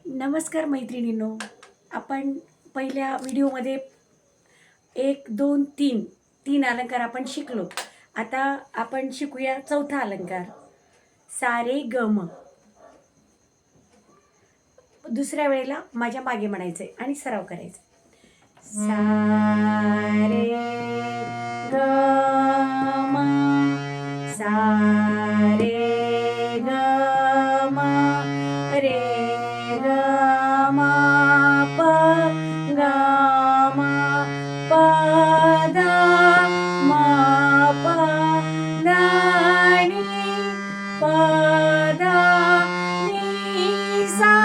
नमस्कार मैत्रिणींनो. आपण पहिल्या व्हिडिओमध्ये 1 2 3 तीन अलंकार आपण शिकलो. आता आपण शिकूया चौथा अलंकार, सारे गम. दुसऱ्या वेळेला माझ्या मागे म्हणायचं आहे आणि सराव करायचा. सारे गम, सारे गम रे गम प गम प ध म प ध नि प ध नि सा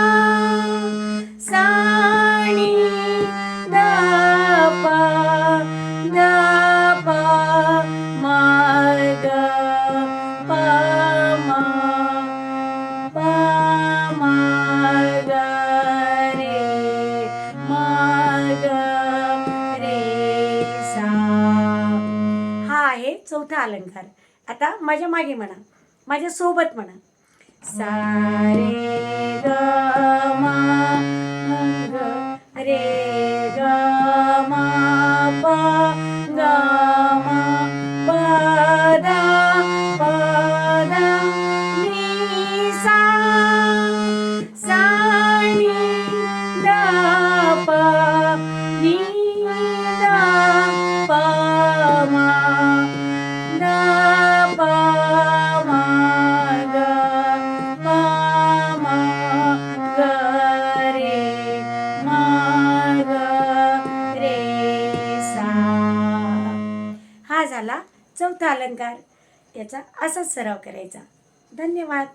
सा नि ध प म ग प म प म ग रे म ग रे सा. हा आहे चौथा अलंकार. आता माझ्या मागे म्हणा, माझ्या सोबत म्हणा. सारे ग म ग रे ग म प ग म प ध नि सा सा नि ध प नि ध प म ध प म ग प म ग रे म ग रे सा. हा झाला चौथा अलंकार. याचा असाच सराव करायचा. धन्यवाद.